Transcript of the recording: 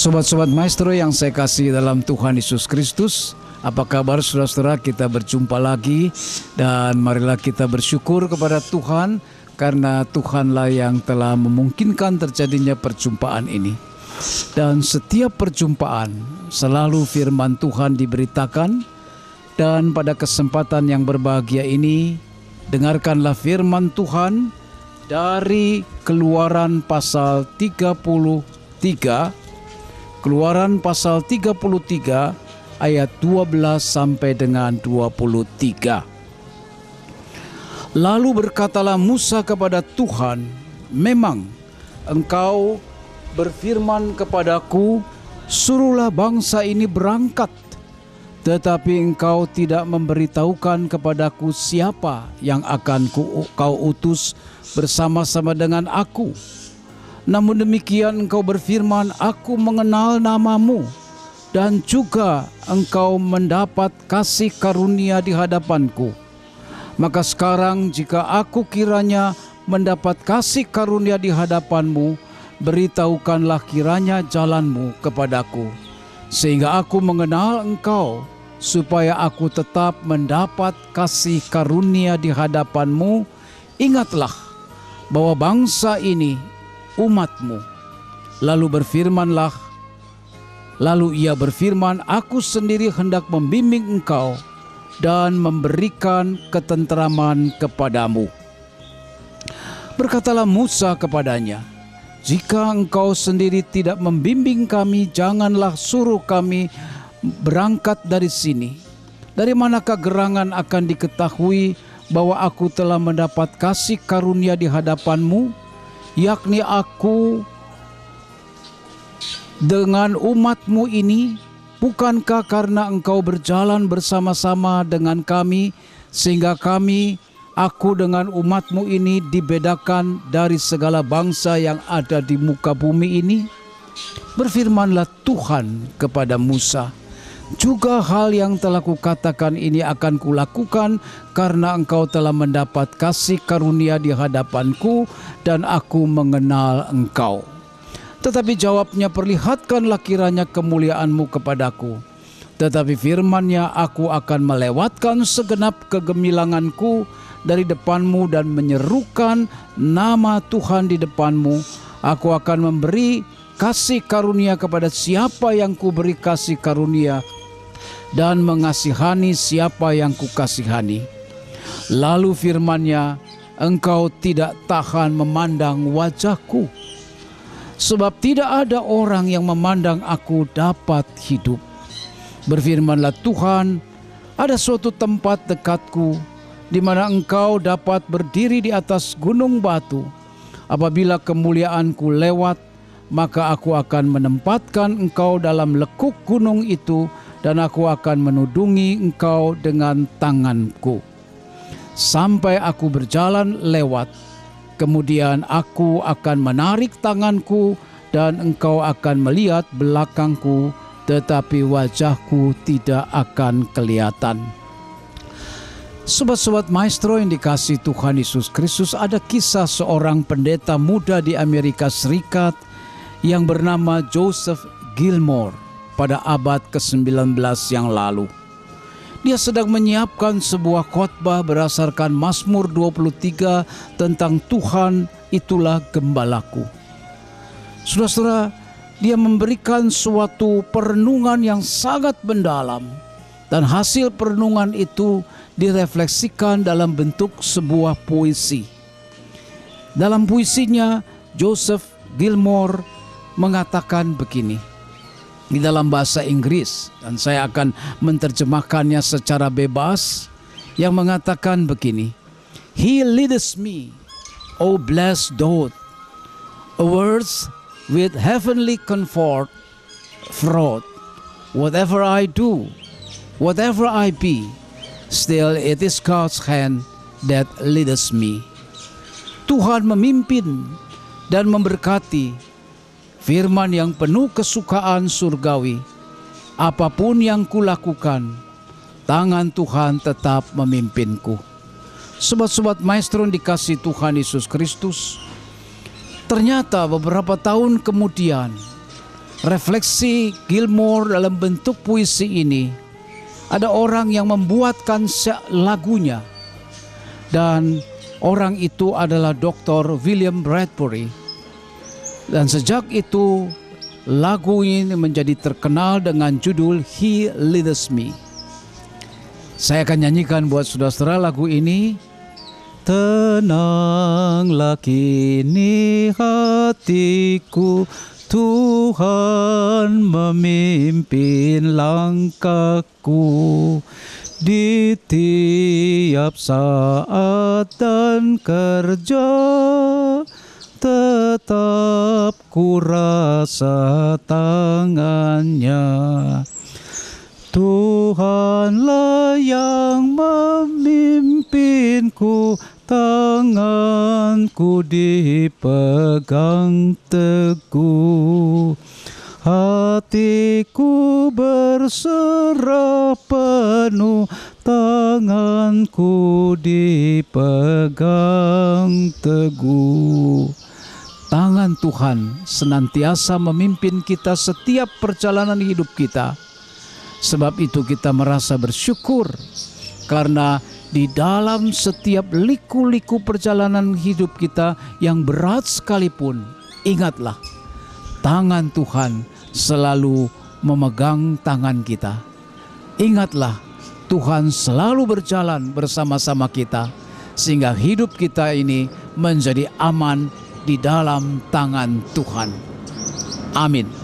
Sobat-sobat Maestro yang saya kasih dalam Tuhan Yesus Kristus, apa kabar saudara-saudara? Kita berjumpa lagi dan marilah kita bersyukur kepada Tuhan karena Tuhanlah yang telah memungkinkan terjadinya perjumpaan ini. Dan setiap perjumpaan selalu firman Tuhan diberitakan, dan pada kesempatan yang berbahagia ini dengarkanlah firman Tuhan dari Keluaran pasal 33. Keluaran pasal 33 ayat 12 sampai dengan 23. Lalu berkatalah Musa kepada Tuhan, "Memang engkau berfirman kepadaku, suruhlah bangsa ini berangkat. Tetapi engkau tidak memberitahukan kepadaku siapa yang akan kau utus bersama-sama dengan aku. Namun demikian engkau berfirman, aku mengenal namamu, dan juga engkau mendapat kasih karunia di hadapanku. Maka sekarang jika aku kiranya mendapat kasih karunia di hadapanmu, beritahukanlah kiranya jalanmu kepadaku, sehingga aku mengenal engkau, supaya aku tetap mendapat kasih karunia di hadapanmu. Ingatlah bahwa bangsa ini umatmu." Lalu ia berfirman, "Aku sendiri hendak membimbing engkau dan memberikan ketentraman kepadamu." Berkatalah Musa kepadanya, "Jika engkau sendiri tidak membimbing kami, janganlah suruh kami berangkat dari sini. Dari manakah gerangan akan diketahui bahwa aku telah mendapat kasih karunia di hadapanmu, yakni aku dengan umatmu ini? Bukankah karena engkau berjalan bersama-sama dengan kami, sehingga aku dengan umatmu ini dibedakan dari segala bangsa yang ada di muka bumi ini?" Berfirmanlah Tuhan kepada Musa, "Juga hal yang telah kukatakan ini akan kulakukan, karena engkau telah mendapat kasih karunia di hadapanku, dan aku mengenal engkau." Tetapi jawabnya, "Perlihatkanlah kiranya kemuliaanmu kepadaku." Tetapi firman-Nya, "Aku akan melewatkan segenap kegemilanganku dari depanmu dan menyerukan nama Tuhan di depanmu. Aku akan memberi kasih karunia kepada siapa yang kuberi kasih karunia, dan mengasihani siapa yang kukasihani." Lalu firman-Nya, "Engkau tidak tahan memandang wajahku, sebab tidak ada orang yang memandang aku dapat hidup." Berfirmanlah Tuhan, "Ada suatu tempat dekatku, di mana engkau dapat berdiri di atas gunung batu. Apabila kemuliaanku lewat, maka aku akan menempatkan engkau dalam lekuk gunung itu, dan aku akan menudungi engkau dengan tanganku sampai aku berjalan lewat. Kemudian aku akan menarik tanganku, dan engkau akan melihat belakangku, tetapi wajahku tidak akan kelihatan." Sobat-sobat Maestro yang dikasihi Tuhan Yesus Kristus, ada kisah seorang pendeta muda di Amerika Serikat yang bernama Joseph Gilmore pada abad ke-19 yang lalu. Dia sedang menyiapkan sebuah khotbah berdasarkan Mazmur 23 tentang Tuhan itulah gembalaku. Saudara-saudara, dia memberikan suatu perenungan yang sangat mendalam, dan hasil perenungan itu direfleksikan dalam bentuk sebuah puisi. Dalam puisinya, Joseph Gilmore mengatakan begini, di dalam bahasa Inggris, dan saya akan menerjemahkannya secara bebas, yang mengatakan begini, "He leadeth me, O blessed dove, words with heavenly comfort fraught. Whatever I do, whatever I be, still it is God's hand that leadeth me." Tuhan memimpin dan memberkati, firman yang penuh kesukaan surgawi. Apapun yang kulakukan, tangan Tuhan tetap memimpinku. Sobat-sobat Maestro dikasih Tuhan Yesus Kristus, ternyata beberapa tahun kemudian refleksi Gilmore dalam bentuk puisi ini, ada orang yang membuatkan lagunya, dan orang itu adalah Dr. William Bradbury. Dan sejak itu lagu ini menjadi terkenal dengan judul He Leads Me. Saya akan nyanyikan buat saudara lagu ini. Tenanglah kini hatiku, Tuhan memimpin langkahku. Di tiap saat dan kerja, tetap ku rasa tangannya. Tuhanlah yang memimpinku, tanganku dipegang teguh. Hatiku berserah penuh, tanganku dipegang teguh. Tangan Tuhan senantiasa memimpin kita setiap perjalanan hidup kita. Sebab itu kita merasa bersyukur karena di dalam setiap liku-liku perjalanan hidup kita yang berat sekalipun, ingatlah, tangan Tuhan selalu memegang tangan kita. Ingatlah, Tuhan selalu berjalan bersama-sama kita, sehingga hidup kita ini menjadi aman di dalam tangan Tuhan. Amin.